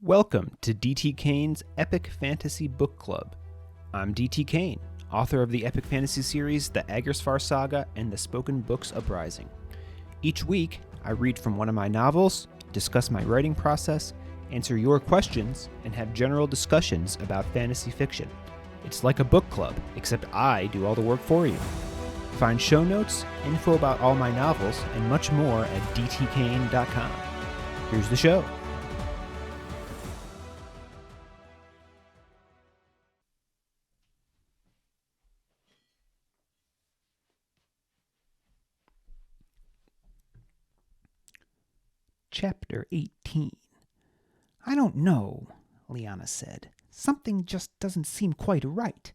Welcome to D.T. Kane's Epic Fantasy Book Club. I'm D.T. Kane, author of the epic fantasy series The Aggersfar Saga and the spoken books Uprising. Each week, I read from one of my novels, discuss my writing process, answer your questions, and have general discussions about fantasy fiction. It's like a book club, except I do all the work for you. Find show notes, info about all my novels, and much more at dtkane.com. Here's the show. Chapter 18. "I don't know," Leanna said. "Something just doesn't seem quite right."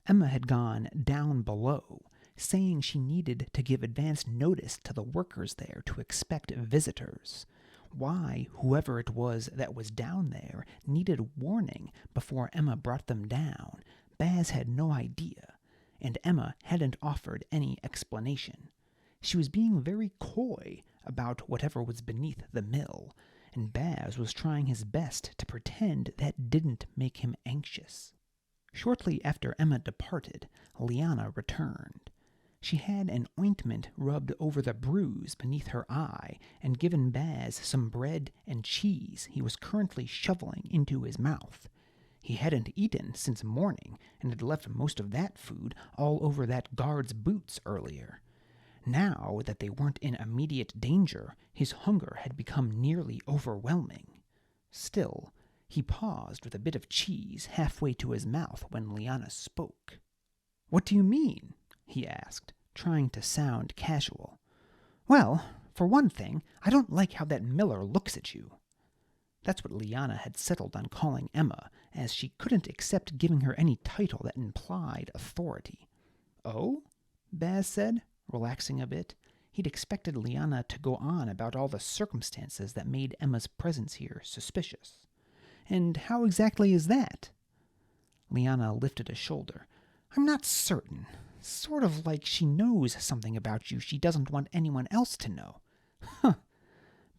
Ehma had gone down below, saying she needed to give advance notice to the workers there to expect visitors. Why whoever it was that was down there needed warning before Ehma brought them down, Baz had no idea, and Ehma hadn't offered any explanation. She was being very coy about whatever was beneath the mill, and Baz was trying his best to pretend that didn't make him anxious. Shortly after Ehma departed, Leanna returned. She had an ointment rubbed over the bruise beneath her eye and given Baz some bread and cheese he was currently shoveling into his mouth. He hadn't eaten since morning and had left most of that food all over that guard's boots earlier. Now that they weren't in immediate danger, his hunger had become nearly overwhelming. Still, he paused with a bit of cheese halfway to his mouth when Leanna spoke. "What do you mean?" he asked, trying to sound casual. "Well, for one thing, I don't like how that miller looks at you." That's what Leanna had settled on calling Ehma, as she couldn't accept giving her any title that implied authority. "Oh?" Baz said, relaxing a bit. He'd expected Leanna to go on about all the circumstances that made Emma's presence here suspicious. "And how exactly is that?" Leanna lifted a shoulder. "I'm not certain. Sort of like she knows something about you she doesn't want anyone else to know." "Huh."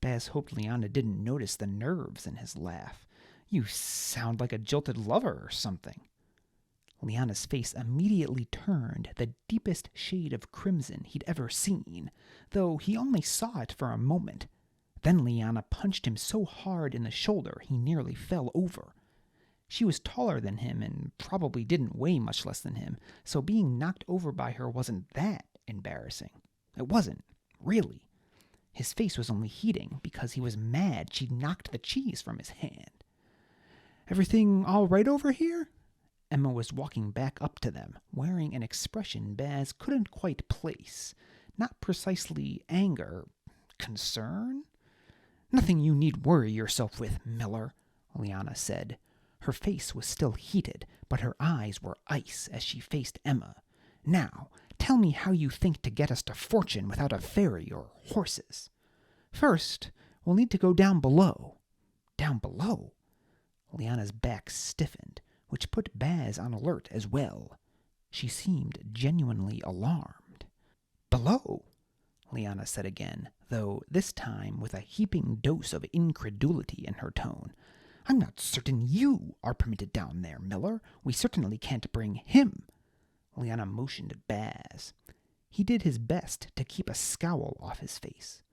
Baz hoped Leanna didn't notice the nerves in his laugh. "You sound like a jilted lover or something." Leanna's face immediately turned the deepest shade of crimson he'd ever seen, though he only saw it for a moment. Then Leanna punched him so hard in the shoulder he nearly fell over. She was taller than him and probably didn't weigh much less than him, so being knocked over by her wasn't that embarrassing. It wasn't, really. His face was only heating because he was mad she'd knocked the cheese from his hand. "Everything all right over here?" Ehma was walking back up to them, wearing an expression Baz couldn't quite place. Not precisely anger. Concern? "Nothing you need worry yourself with, Miller," Leanna said. Her face was still heated, but her eyes were ice as she faced Ehma. "Now, tell me how you think to get us to Fortune without a ferry or horses." "First, we'll need to go down below." "Down below?" Leanna's back stiffened, which put Baz on alert as well. She seemed genuinely alarmed. "Below?" Leanna said again, though this time with a heaping dose of incredulity in her tone. "I'm not certain you are permitted down there, Miller. We certainly can't bring him." Leanna motioned at Baz. He did his best to keep a scowl off his face.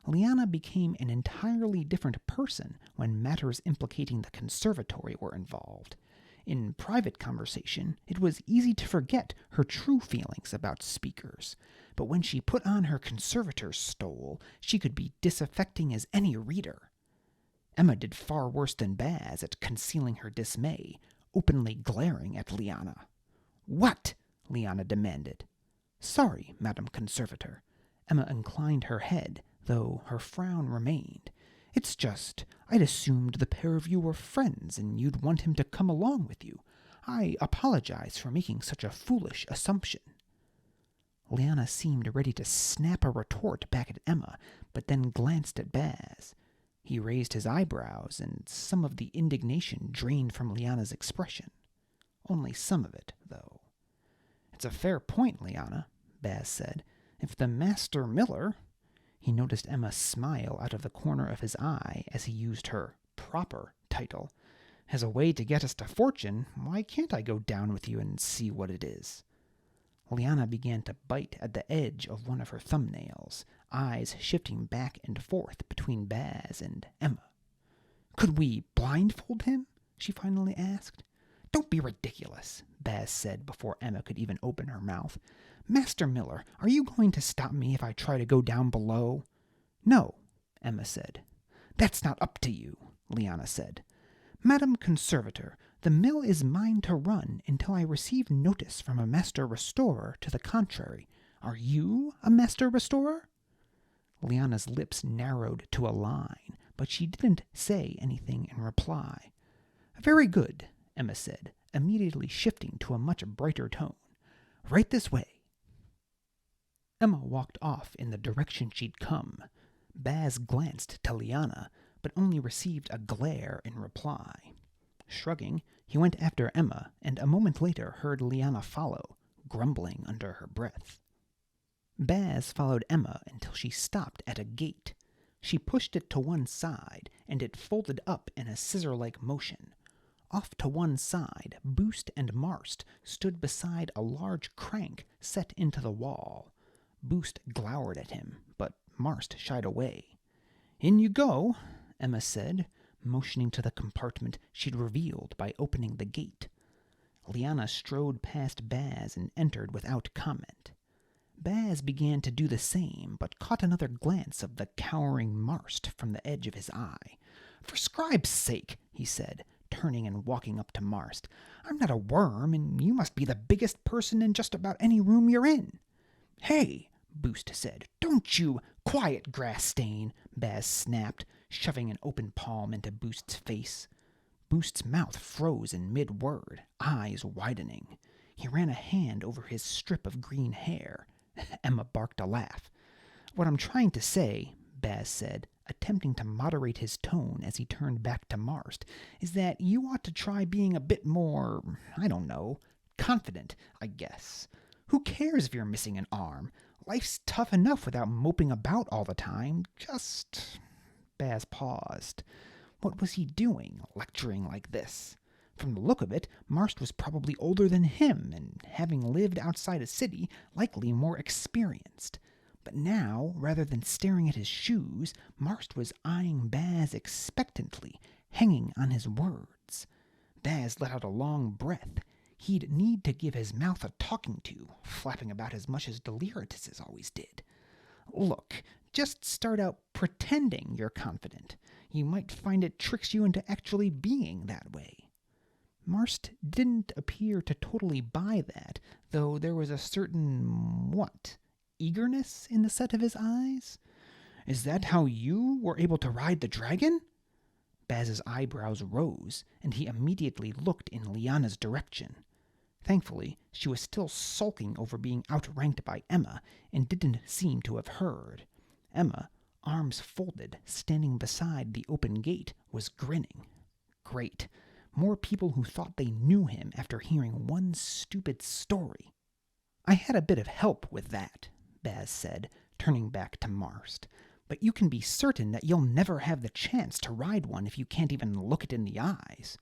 Leanna became an entirely different person when matters implicating the Conservatory were involved. In private conversation, it was easy to forget her true feelings about speakers, but when she put on her conservator's stole, she could be disaffecting as any reader. Ehma did far worse than Baz at concealing her dismay, openly glaring at Leanna. "What?" Leanna demanded. "Sorry, Madam Conservator." Ehma inclined her head, though her frown remained. "It's just, I'd assumed the pair of you were friends and you'd want him to come along with you. I apologize for making such a foolish assumption." Leanna seemed ready to snap a retort back at Ehma, but then glanced at Baz. He raised his eyebrows, and some of the indignation drained from Leanna's expression. Only some of it, though. "It's a fair point, Leanna," Baz said. "If the Master Miller—" He noticed Ehma smile out of the corner of his eye as he used her proper title. As a way to get us to fortune, why can't I go down with you and see what it is?" Leanna began to bite at the edge of one of her thumbnails, eyes shifting back and forth between Baz and Ehma. "Could we blindfold him?" she finally asked. "Don't be ridiculous," Baz said before Ehma could even open her mouth. "Master Miller, are you going to stop me if I try to go down below?" "No," Ehma said. "That's not up to you," Leanna said. "Madam Conservator, the mill is mine to run until I receive notice from a master restorer to the contrary. Are you a master restorer?" Leanna's lips narrowed to a line, but she didn't say anything in reply. "Very good," Ehma said, immediately shifting to a much brighter tone. "Right this way." Ehma walked off in the direction she'd come. Baz glanced to Leanna, but only received a glare in reply. Shrugging, he went after Ehma, and a moment later heard Leanna follow, grumbling under her breath. Baz followed Ehma until she stopped at a gate. She pushed it to one side, and it folded up in a scissor-like motion. Off to one side, Boost and Marst stood beside a large crank set into the wall. Boost glowered at him, but Marst shied away. "In you go," Ehma said, motioning to the compartment she'd revealed by opening the gate. Leanna strode past Baz and entered without comment. Baz began to do the same, but caught another glance of the cowering Marst from the edge of his eye. "For Scribe's sake," he said, turning and walking up to Marst. "I'm not a worm, and you must be the biggest person in just about any room you're in." "Hey," Boost said. "Don't you—" "Quiet, grass stain," Baz snapped, shoving an open palm into Boost's face. Boost's mouth froze in mid-word, eyes widening. He ran a hand over his strip of green hair. Ehma barked a laugh. "What I'm trying to say," Baz said, attempting to moderate his tone as he turned back to Marst, "is that you ought to try being a bit more, I don't know, confident, I guess. Who cares if you're missing an arm? Life's tough enough without moping about all the time. Just—" Baz paused. What was he doing, lecturing like this? From the look of it, Marst was probably older than him, and having lived outside a city, likely more experienced. But now, rather than staring at his shoes, Marst was eyeing Baz expectantly, hanging on his words. Baz let out a long breath. He'd need to give his mouth a talking to, flapping about as much as Deliritus always did. "Look, just start out pretending you're confident. You might find it tricks you into actually being that way." Marst didn't appear to totally buy that, though there was a certain, eagerness in the set of his eyes? "Is that how you were able to ride the dragon?" Baz's eyebrows rose, and he immediately looked in Leanna's direction. Thankfully, she was still sulking over being outranked by Ehma, and didn't seem to have heard. Ehma, arms folded, standing beside the open gate, was grinning. Great. More people who thought they knew him after hearing one stupid story. "I had a bit of help with that," Baz said, turning back to Marst. "But you can be certain that you'll never have the chance to ride one if you can't even look it in the eyes.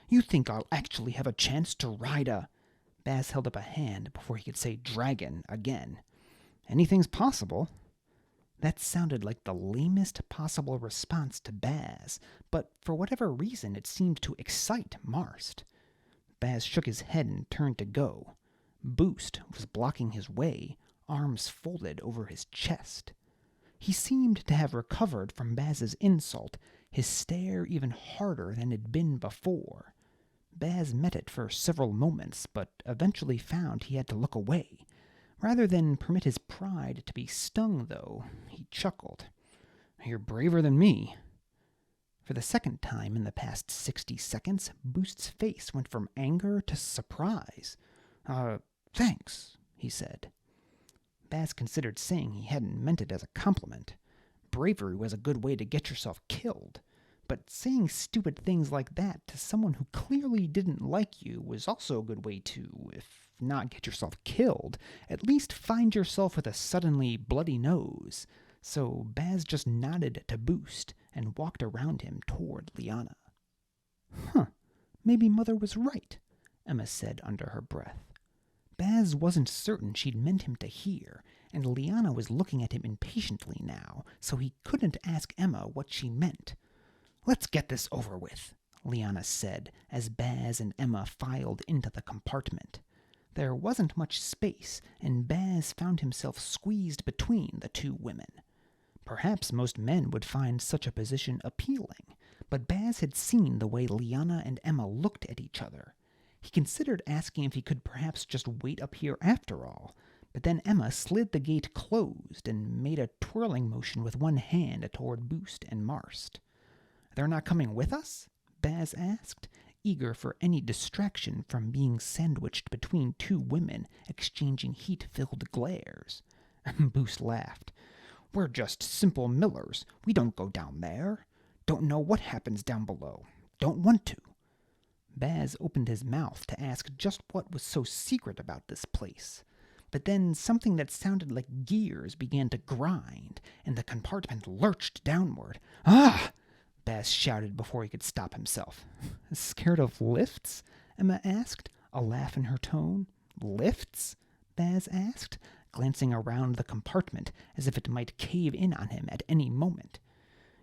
You think I'll actually have a chance to ride a—" Baz held up a hand before he could say dragon again. "Anything's possible." That sounded like the lamest possible response to Baz, but for whatever reason it seemed to excite Marst. Baz shook his head and turned to go. Boost was blocking his way, arms folded over his chest. He seemed to have recovered from Baz's insult, his stare even harder than it'd been before. Baz met it for several moments, but eventually found he had to look away. Rather than permit his pride to be stung, though, he chuckled. "You're braver than me." For the second time in the past 60 seconds, Boost's face went from anger to surprise. Thanks," he said. Baz considered saying he hadn't meant it as a compliment. Bravery was a good way to get yourself killed. But saying stupid things like that to someone who clearly didn't like you was also a good way to, if not get yourself killed, at least find yourself with a suddenly bloody nose. So Baz just nodded to Boost and walked around him toward Leanna. Huh, maybe Mother was right, Ehma said under her breath. Baz wasn't certain she'd meant him to hear, and Leanna was looking at him impatiently now, so he couldn't ask Ehma what she meant. "Let's get this over with," Leanna said as Baz and Ehma filed into the compartment. There wasn't much space, and Baz found himself squeezed between the two women. Perhaps most men would find such a position appealing, but Baz had seen the way Leanna and Ehma looked at each other. He considered asking if he could perhaps just wait up here after all, but then Ehma slid the gate closed and made a twirling motion with one hand toward Boost and Marst. "They're not coming with us?" Baz asked, eager for any distraction from being sandwiched between two women exchanging heat-filled glares. Boost laughed. "We're just simple millers. We don't go down there. Don't know what happens down below. Don't want to." Baz opened his mouth to ask just what was so secret about this place. But then something that sounded like gears began to grind, and the compartment lurched downward. "Ah!" Baz shouted before he could stop himself. "Scared of lifts?" Ehma asked, a laugh in her tone. "Lifts?" Baz asked, glancing around the compartment as if it might cave in on him at any moment.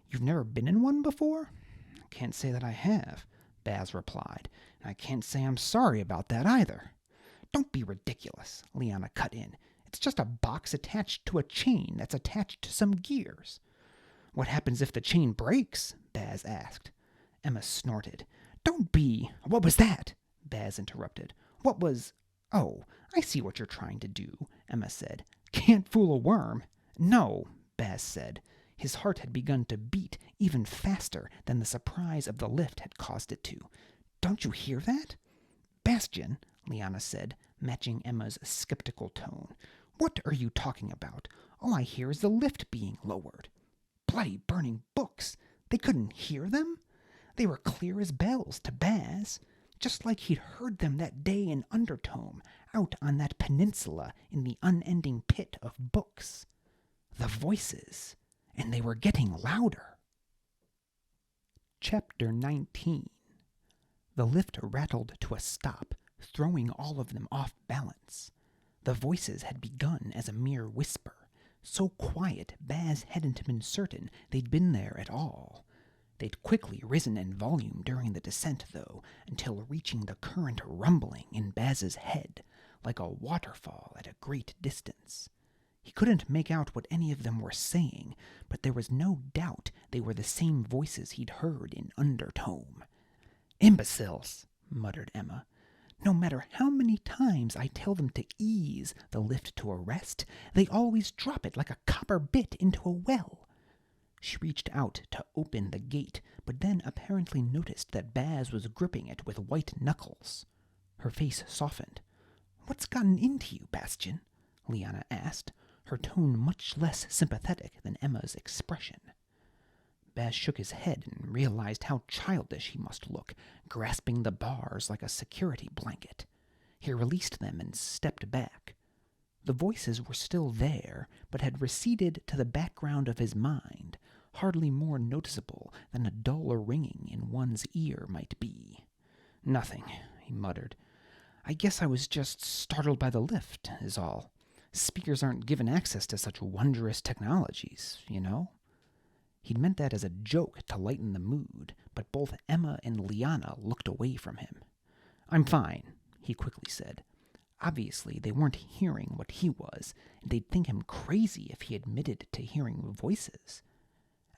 "You've never been in one before?" "Can't say that I have," Baz replied, "and I can't say I'm sorry about that either." "Don't be ridiculous," Leanna cut in. "It's just a box attached to a chain that's attached to some gears." "What happens if the chain breaks?" Baz asked. Ehma snorted. "Don't be—" "What was that?" Baz interrupted. "What was—" "Oh, I see what you're trying to do," Ehma said. "Can't fool a worm." "No," Baz said. His heart had begun to beat even faster than the surprise of the lift had caused it to. "Don't you hear that?" "Bastion," Leanna said, matching Emma's skeptical tone. "What are you talking about? All I hear is the lift being lowered." Bloody burning books! They couldn't hear them? They were clear as bells to Baz, just like he'd heard them that day in Undertome, out on that peninsula in the unending pit of books. The voices, and they were getting louder. Chapter 19. The lift rattled to a stop, throwing all of them off balance. The voices had begun as a mere whisper, so quiet Baz hadn't been certain they'd been there at all. They'd quickly risen in volume during the descent, though, until reaching the current rumbling in Baz's head, like a waterfall at a great distance. He couldn't make out what any of them were saying, but there was no doubt they were the same voices he'd heard in Undertome. "Imbeciles," muttered Ehma. "No matter how many times I tell them to ease the lift to a rest, they always drop it like a copper bit into a well." She reached out to open the gate, but then apparently noticed that Baz was gripping it with white knuckles. Her face softened. "What's gotten into you, Bastion?" Leanna asked, her tone much less sympathetic than Emma's expression. Baz shook his head and realized how childish he must look, grasping the bars like a security blanket. He released them and stepped back. The voices were still there, but had receded to the background of his mind, hardly more noticeable than a dull ringing in one's ear might be. "Nothing," he muttered. "I guess I was just startled by the lift, is all. Speakers aren't given access to such wondrous technologies, you know?" He'd meant that as a joke to lighten the mood, but both Ehma and Leanna looked away from him. "I'm fine," he quickly said. Obviously, they weren't hearing what he was, and they'd think him crazy if he admitted to hearing voices.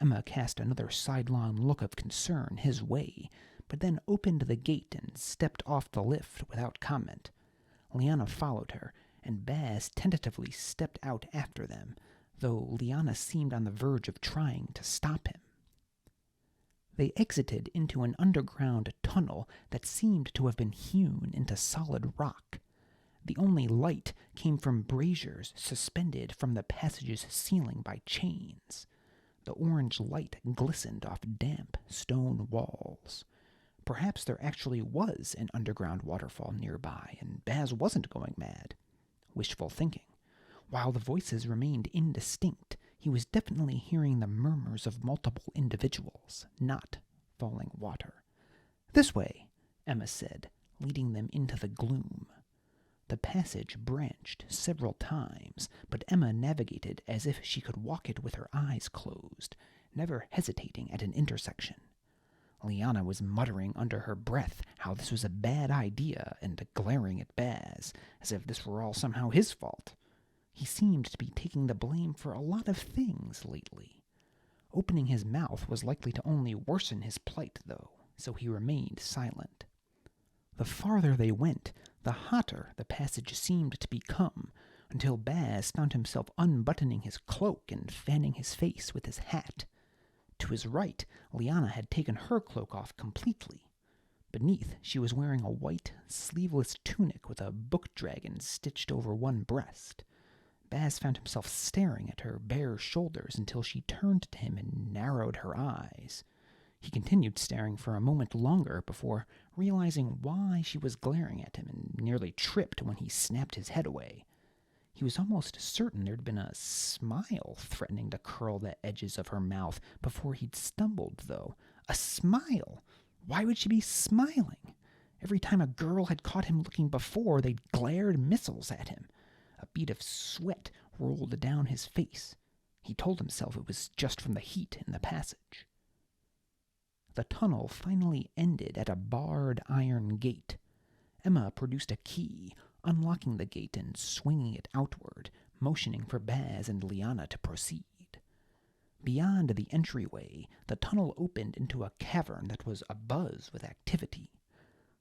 Ehma cast another sidelong look of concern his way, but then opened the gate and stepped off the lift without comment. Leanna followed her, and Baz tentatively stepped out after them, though Leanna seemed on the verge of trying to stop him. They exited into an underground tunnel that seemed to have been hewn into solid rock. The only light came from braziers suspended from the passage's ceiling by chains. The orange light glistened off damp stone walls. Perhaps there actually was an underground waterfall nearby, and Baz wasn't going mad. Wishful thinking. While the voices remained indistinct, he was definitely hearing the murmurs of multiple individuals, not falling water. This way, Ehma said, leading them into the gloom. The passage branched several times, but Ehma navigated as if she could walk it with her eyes closed, never hesitating at an intersection. Leanna was muttering under her breath how this was a bad idea and glaring at Baz, as if this were all somehow his fault. He seemed to be taking the blame for a lot of things lately. Opening his mouth was likely to only worsen his plight, though, so he remained silent. The farther they went, the hotter the passage seemed to become, until Baz found himself unbuttoning his cloak and fanning his face with his hat. To his right, Leanna had taken her cloak off completely. Beneath, she was wearing a white, sleeveless tunic with a book dragon stitched over one breast. Baz found himself staring at her bare shoulders until she turned to him and narrowed her eyes. He continued staring for a moment longer before realizing why she was glaring at him and nearly tripped when he snapped his head away. He was almost certain there'd been a smile threatening to curl the edges of her mouth before he'd stumbled, though. A smile! Why would she be smiling? Every time a girl had caught him looking before, they'd glared missiles at him. A bead of sweat rolled down his face. He told himself it was just from the heat in the passage. The tunnel finally ended at a barred iron gate. Ehma produced a key, unlocking the gate and swinging it outward, motioning for Baz and Leanna to proceed. Beyond the entryway, the tunnel opened into a cavern that was abuzz with activity.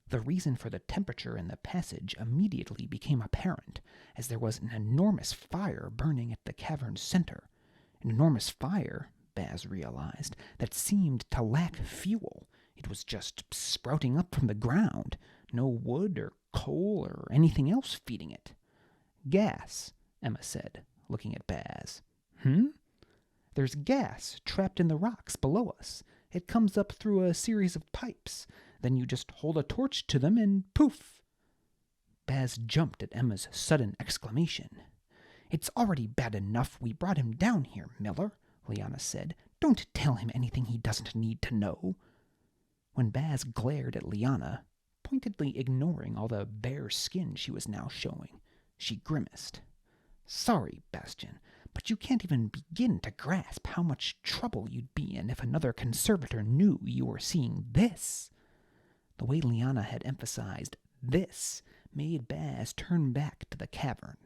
The reason for the temperature in the passage immediately became apparent, as there was an enormous fire burning at the cavern's center. An enormous fire, Baz realized, that seemed to lack fuel. It was just sprouting up from the ground. No wood or coal or anything else feeding it. Gas, Ehma said, looking at Baz. There's gas trapped in the rocks below us. It comes up through a series of pipes. Then you just hold a torch to them and poof! Baz jumped at Emma's sudden exclamation. It's already bad enough we brought him down here, Miller, Leanna said. Don't tell him anything he doesn't need to know. When Baz glared at Leanna, pointedly ignoring all the bare skin she was now showing, she grimaced. Sorry, Bastion, but you can't even begin to grasp how much trouble you'd be in if another conservator knew you were seeing this. The way Leanna had emphasized this made Baz turn back to the cavern.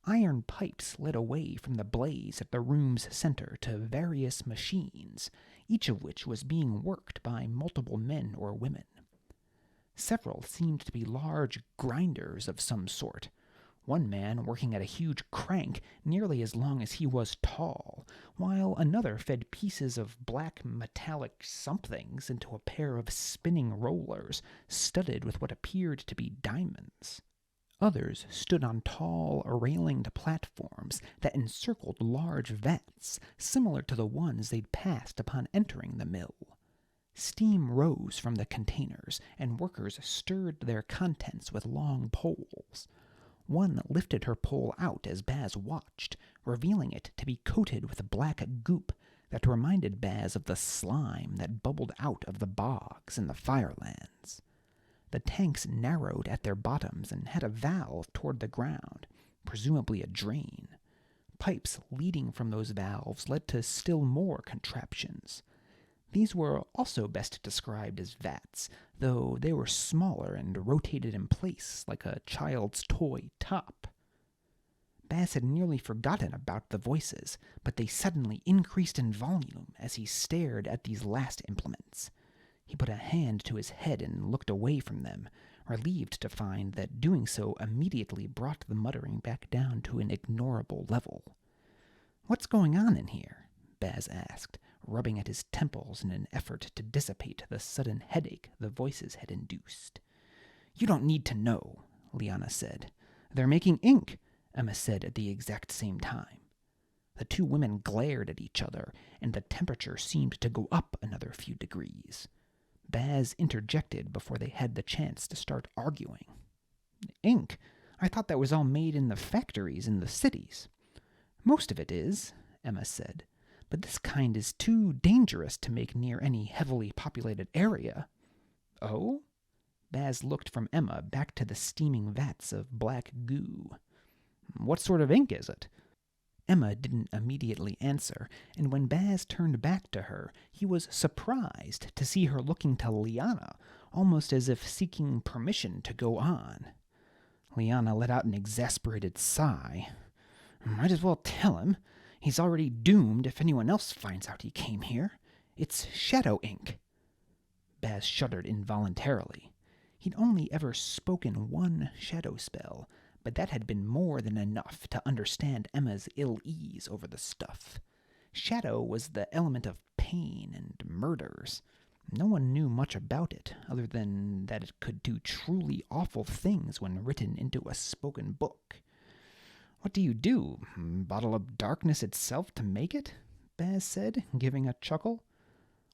Iron pipes led away from the blaze at the room's center to various machines, each of which was being worked by multiple men or women. Several seemed to be large grinders of some sort, one man working at a huge crank nearly as long as he was tall, while another fed pieces of black metallic somethings into a pair of spinning rollers studded with what appeared to be diamonds. Others stood on tall, railinged platforms that encircled large vats, similar to the ones they'd passed upon entering the mill. Steam rose from the containers, and workers stirred their contents with long poles. One lifted her pole out as Baz watched, revealing it to be coated with black goop that reminded Baz of the slime that bubbled out of the bogs in the Firelands. The tanks narrowed at their bottoms and had a valve toward the ground, presumably a drain. Pipes leading from those valves led to still more contraptions. These were also best described as vats, though they were smaller and rotated in place like a child's toy top. Baz had nearly forgotten about the voices, but they suddenly increased in volume as he stared at these last implements. He put a hand to his head and looked away from them, relieved to find that doing so immediately brought the muttering back down to an ignorable level. "What's going on in here?" Baz asked, rubbing at his temples in an effort to dissipate the sudden headache the voices had induced. "You don't need to know," Leanna said. "They're making ink," Ehma said at the exact same time. The two women glared at each other, and the temperature seemed to go up another few degrees. Baz interjected before they had the chance to start arguing. "Ink? I thought that was all made in the factories in the cities." "Most of it is," Ehma said, "but this kind is too dangerous to make near any heavily populated area." Oh? Baz looked from Ehma back to the steaming vats of black goo. What sort of ink is it? Ehma didn't immediately answer, and when Baz turned back to her, he was surprised to see her looking to Leanna, almost as if seeking permission to go on. Leanna let out an exasperated sigh. Might as well tell him. He's already doomed if anyone else finds out he came here. It's shadow ink. Baz shuddered involuntarily. He'd only ever spoken one shadow spell, but that had been more than enough to understand Emma's ill-ease over the stuff. Shadow was the element of pain and murders. No one knew much about it, other than that it could do truly awful things when written into a spoken book. What do? Bottle up darkness itself to make it? Baz said, giving a chuckle.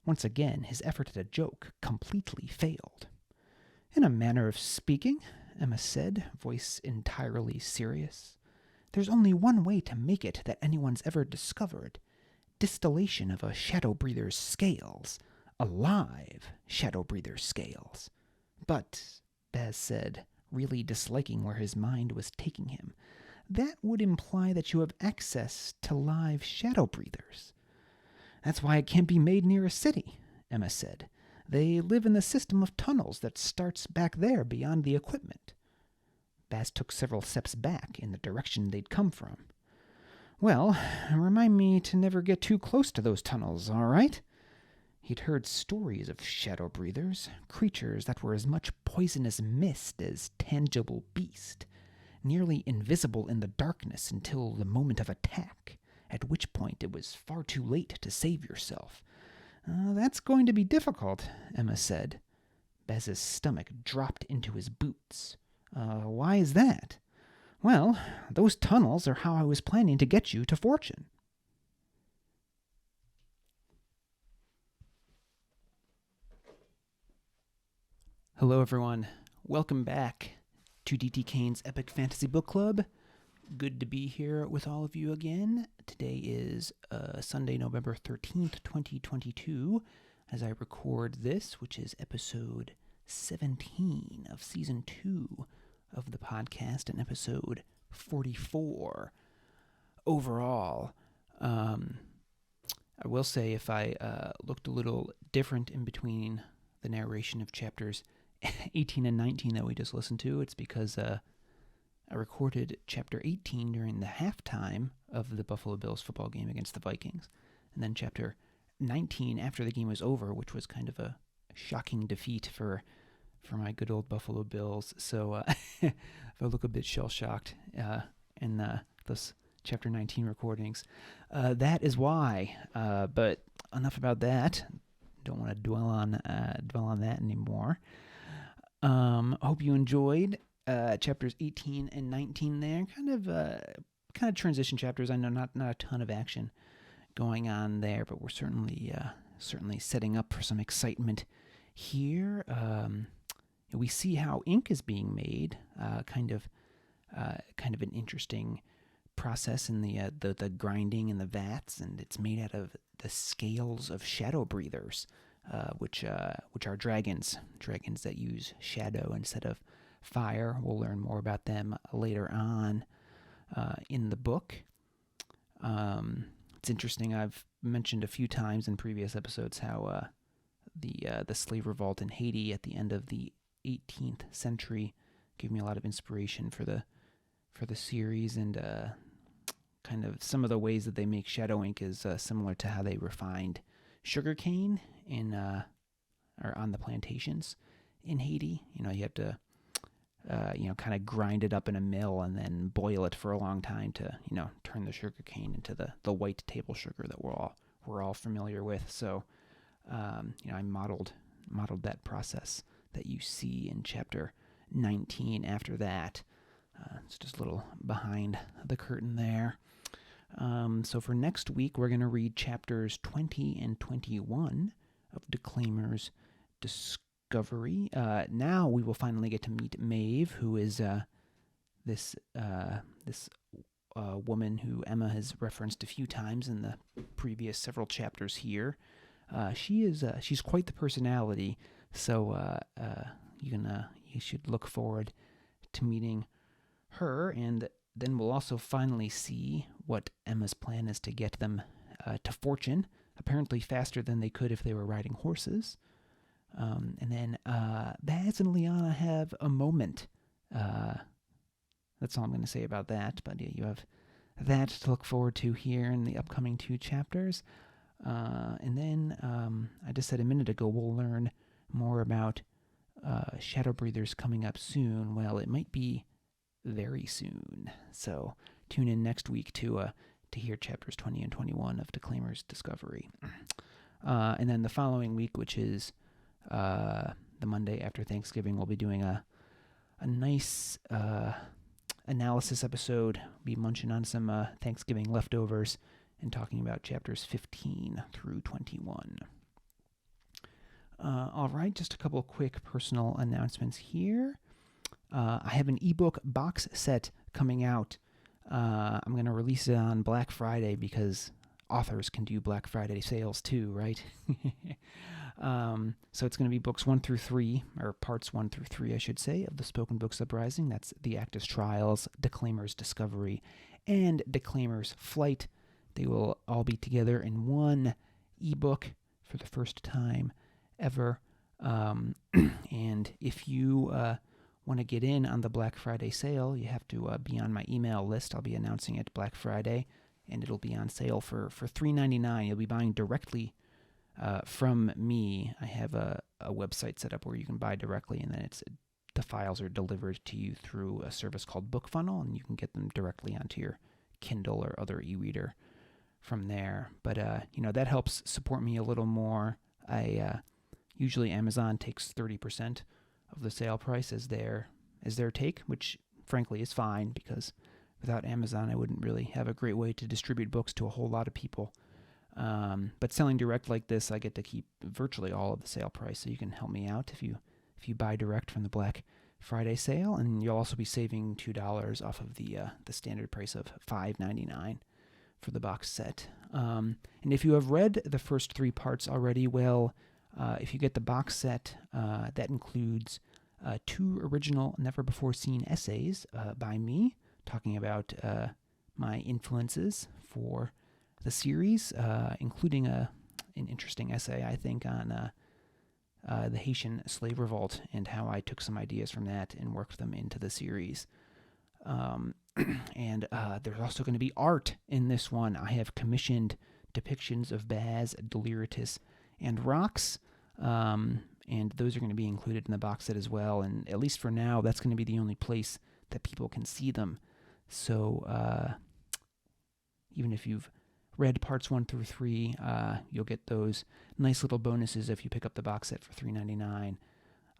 Once again, his effort at a joke completely failed. In a manner of speaking, Ehma said, voice entirely serious. There's only one way to make it that anyone's ever discovered. Distillation of a shadow breather's scales. Alive shadow breather's scales. But, Baz said, really disliking where his mind was taking him, that would imply that you have access to live shadow breathers. That's why it can't be made near a city, Ehma said. They live in the system of tunnels that starts back there beyond the equipment. Baz took several steps back in the direction they'd come from. Well, remind me to never get too close to those tunnels, all right? He'd heard stories of shadow breathers, creatures that were as much poisonous mist as tangible beast, nearly invisible in the darkness until the moment of attack, at which point it was far too late to save yourself. That's going to be difficult, Ehma said. Baz's stomach dropped into his boots. Why is that? Well, those tunnels are how I was planning to get you to Fortune. Hello, everyone. Welcome back to D.T. Kane's Epic Fantasy Book Club. Good to be here with all of you again. Today is Sunday, November 13th, 2022, as I record this, which is episode 17 of Season 2 of the podcast, and episode 44 overall. I will say if I looked a little different in between the narration of chapters 18 and 19 that we just listened to, it's because I recorded Chapter 18 during the halftime of the Buffalo Bills football game against the Vikings, and then Chapter 19 after the game was over, which was kind of a shocking defeat for my good old Buffalo Bills. So if I look a bit shell-shocked in those Chapter 19 recordings, that is why. But enough about that. Don't want to dwell on that anymore. Hope you enjoyed chapters 18 and 19 there. Kind of transition chapters. I know not a ton of action going on there, but we're certainly setting up for some excitement here. We see how ink is being made. Kind of an interesting process in the grinding in the vats, and it's made out of the scales of shadow breathers, which are dragons that use shadow instead of fire. We'll learn more about them later on in the book. It's interesting. I've mentioned a few times in previous episodes how the slave revolt in Haiti at the end of the 18th century gave me a lot of inspiration for the series, and kind of some of the ways that they make shadow ink is similar to how they refined sugarcane or on the plantations in Haiti. You have to kind of grind it up in a mill and then boil it for a long time to turn the sugarcane into the white table sugar that we're all familiar with. So I modeled that process that you see in chapter 19 after that. It's just a little behind the curtain there. So for next week, we're going to read chapters 20 and 21 of Declaimer's Discovery. Now we will finally get to meet Maeve, who is this woman who Ehma has referenced a few times in the previous several chapters here. She's quite the personality, So you should look forward to meeting her, and then we'll also finally see what Emma's plan is to get them to fortune, apparently faster than they could if they were riding horses. And then Baz and Leanna have a moment. That's all I'm going to say about that, but you have that to look forward to here in the upcoming 2 chapters. And then, I just said a minute ago, we'll learn more about Shadow Breathers coming up soon. Well, it might be very soon. So tune in next week to hear chapters 20 and 21 of Declaimer's Discovery. And then the following week, which is the Monday after Thanksgiving, we'll be doing a nice analysis episode. We'll be munching on some Thanksgiving leftovers and talking about chapters 15 through 21. All right, just a couple of quick personal announcements here. I have an ebook box set coming out. I'm going to release it on Black Friday because authors can do Black Friday sales too, right? So it's going to be books 1 through 3, or parts 1 through 3, I should say, of the Spoken Books Uprising. That's the Acktus Trials, Declaimer's Discovery, and Declaimer's Flight. They will all be together in one ebook for the first time ever. And if you want to get in on the Black Friday sale, you have to be on my email list. I'll be announcing it Black Friday, and it'll be on sale for $3.99. You'll be buying directly from me. I have a website set up where you can buy directly, and then the files are delivered to you through a service called BookFunnel, and you can get them directly onto your Kindle or other e-reader from there. But that helps support me a little more. Usually Amazon takes 30% of the sale price as their take, which frankly is fine, because without Amazon I wouldn't really have a great way to distribute books to a whole lot of people. But selling direct like this, I get to keep virtually all of the sale price, so you can help me out if you buy direct from the Black Friday sale, and you'll also be saving $2 off of the standard price of $5.99 for the box set. And if you have read the first 3 parts already, well, if you get the box set, that includes 2 original never-before-seen essays by me, talking about my influences for the series, including an interesting essay, I think, on the Haitian slave revolt and how I took some ideas from that and worked them into the series. And there's also going to be art in this one. I have commissioned depictions of Baz, Deliritus, and Rox, and those are going to be included in the box set as well. And at least for now, that's going to be the only place that people can see them. So even if you've read parts 1 through 3, you'll get those nice little bonuses if you pick up the box set for $3.99.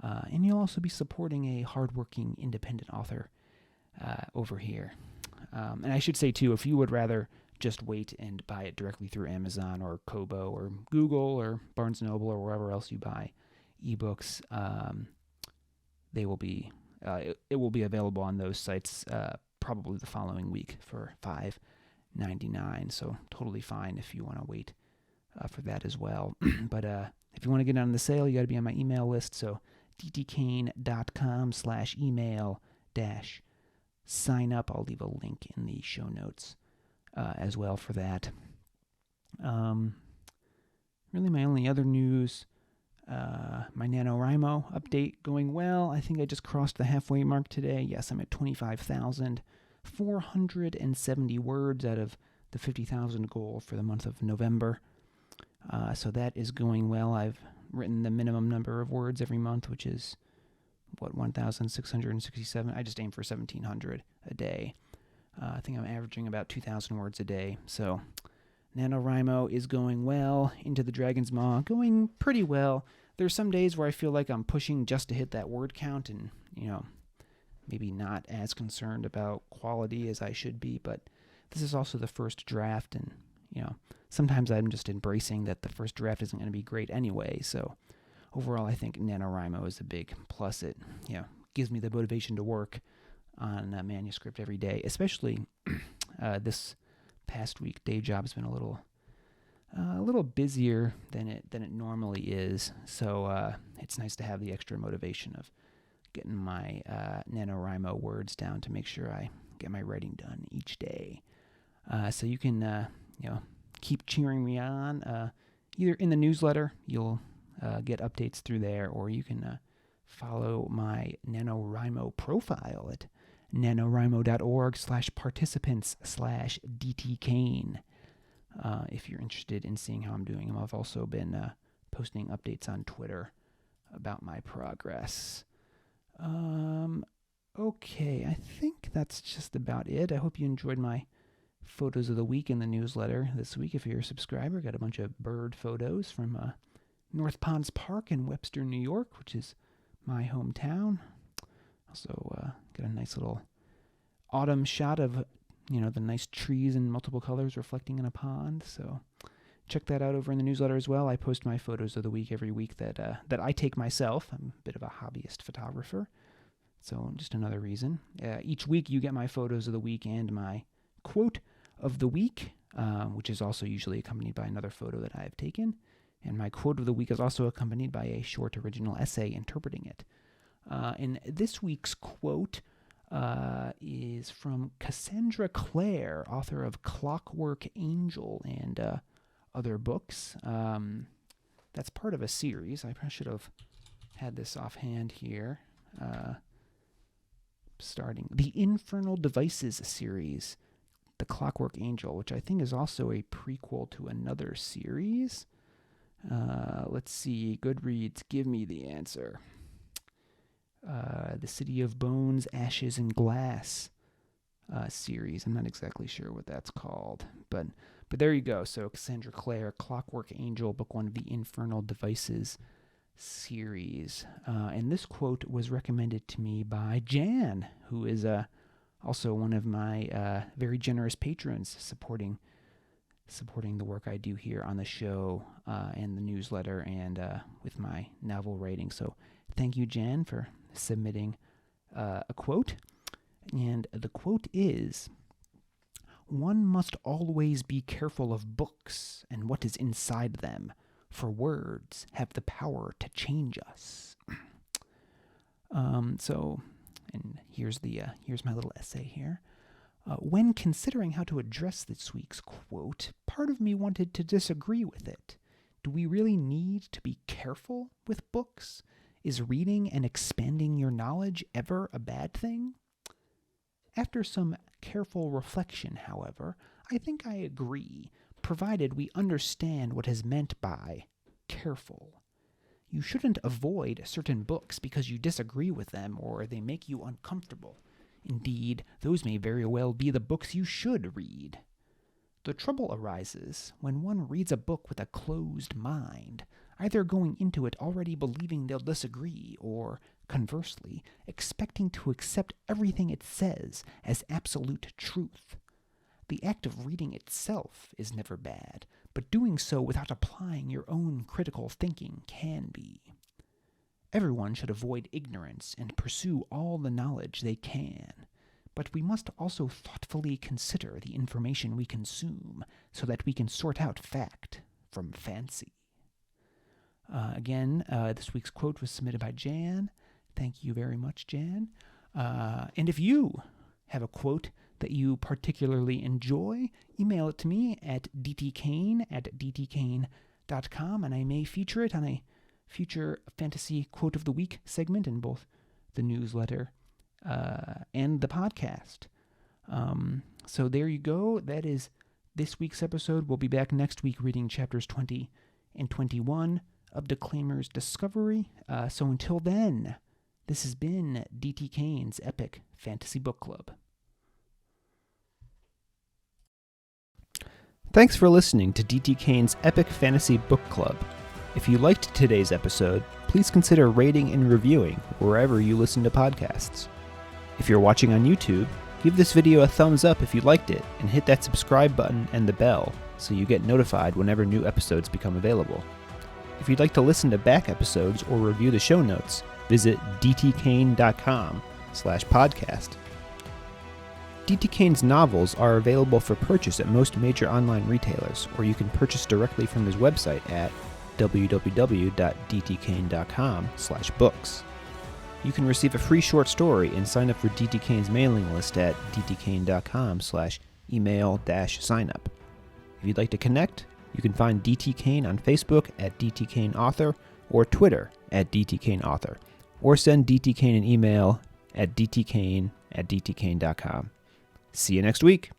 And you'll also be supporting a hardworking independent author over here. And I should say, too, if you would rather just wait and buy it directly through Amazon or Kobo or Google or Barnes & Noble or wherever else you buy ebooks, they will be it will be available on those sites probably the following week for $5.99. So totally fine if you want to wait for that as well. But if you want to get on the sale, you got to be on my email list. So ddkane.com/email-sign up. I'll leave a link in the show notes as well for that. Really my only other news, my NaNoWriMo update going well. I think I just crossed the halfway mark today. Yes, I'm at 25,470 words out of the 50,000 goal for the month of November. So that is going well. I've written the minimum number of words every month, which is, 1,667. I just aim for 1,700 a day. I think I'm averaging about 2,000 words a day. So NaNoWriMo is going well. Into the Dragon's Maw, going pretty well. There's some days where I feel like I'm pushing just to hit that word count and, maybe not as concerned about quality as I should be. But this is also the first draft, and, sometimes I'm just embracing that the first draft isn't going to be great anyway. So overall, I think NaNoWriMo is a big plus. It, gives me the motivation to work on a manuscript every day, especially this past week. Day job's been a little a little busier than it normally is. So it's nice to have the extra motivation of getting my NaNoWriMo words down to make sure I get my writing done each day. So you can keep cheering me on. Either in the newsletter, you'll get updates through there, or you can follow my NaNoWriMo profile at nanowrimo.org/participants/DTKane if you're interested in seeing how I'm doing. I've also been posting updates on Twitter about my progress. Okay, I think that's just about it. I hope you enjoyed my photos of the week in the newsletter this week. If you're a subscriber, got a bunch of bird photos from North Ponds Park in Webster, New York, which is my hometown. Also got a nice little autumn shot of, the nice trees in multiple colors reflecting in a pond. So check that out over in the newsletter as well. I post my photos of the week every week that I take myself. I'm a bit of a hobbyist photographer, so just another reason. Each week you get my photos of the week and my quote of the week, which is also usually accompanied by another photo that I have taken. And my quote of the week is also accompanied by a short original essay interpreting it. And this week's quote is from Cassandra Clare, author of Clockwork Angel and other books. That's part of a series. I probably should have had this offhand here. Starting the Infernal Devices series, The Clockwork Angel, which I think is also a prequel to another series. Let's see. Goodreads, give me the answer. The City of Bones, Ashes, and Glass series. I'm not exactly sure what that's called, but there you go. So Cassandra Clare, Clockwork Angel, book one of the Infernal Devices series. And this quote was recommended to me by Jan, who is also one of my very generous patrons supporting the work I do here on the show and the newsletter and with my novel writing. So thank you, Jan, for submitting a quote. And the quote is, "One must always be careful of books and what is inside them, for words have the power to change us." And here's my little essay here. When considering how to address this week's quote, part of me wanted to disagree with it. Do we really need to be careful with books? Is reading and expanding your knowledge ever a bad thing? After some careful reflection, however, I think I agree, provided we understand what is meant by careful. You shouldn't avoid certain books because you disagree with them or they make you uncomfortable. Indeed, those may very well be the books you should read. The trouble arises when one reads a book with a closed mind, either going into it already believing they'll disagree, or, conversely, expecting to accept everything it says as absolute truth. The act of reading itself is never bad, but doing so without applying your own critical thinking can be. Everyone should avoid ignorance and pursue all the knowledge they can, but we must also thoughtfully consider the information we consume so that we can sort out fact from fancy. Again, this week's quote was submitted by Jan. Thank you very much, Jan. And if you have a quote that you particularly enjoy, email it to me at dtkane@dtkane.com, and I may feature it on a future Fantasy Quote of the Week segment in both the newsletter and the podcast. So there you go. That is this week's episode. We'll be back next week reading chapters 20 and 21 of Declaimer's Discovery. So until then, this has been D.T. Kane's Epic Fantasy Book Club. Thanks for listening to D.T. Kane's Epic Fantasy Book Club. If you liked today's episode, please consider rating and reviewing wherever you listen to podcasts. If you're watching on YouTube, give this video a thumbs up if you liked it, and hit that subscribe button and the bell so you get notified whenever new episodes become available. If you'd like to listen to back episodes or review the show notes, visit dtkane.com/podcast. D.T. Kane's novels are available for purchase at most major online retailers, or you can purchase directly from his website at www.dtkane.com/books. You can receive a free short story and sign up for D.T. Kane's mailing list at dtkane.com/email-signup. If you'd like to connect, you can find D.T. Kane on Facebook at D.T. Kane Author or Twitter at D.T. Kane Author, or send D.T. Kane an email at dtkane@dtkane.com. See you next week.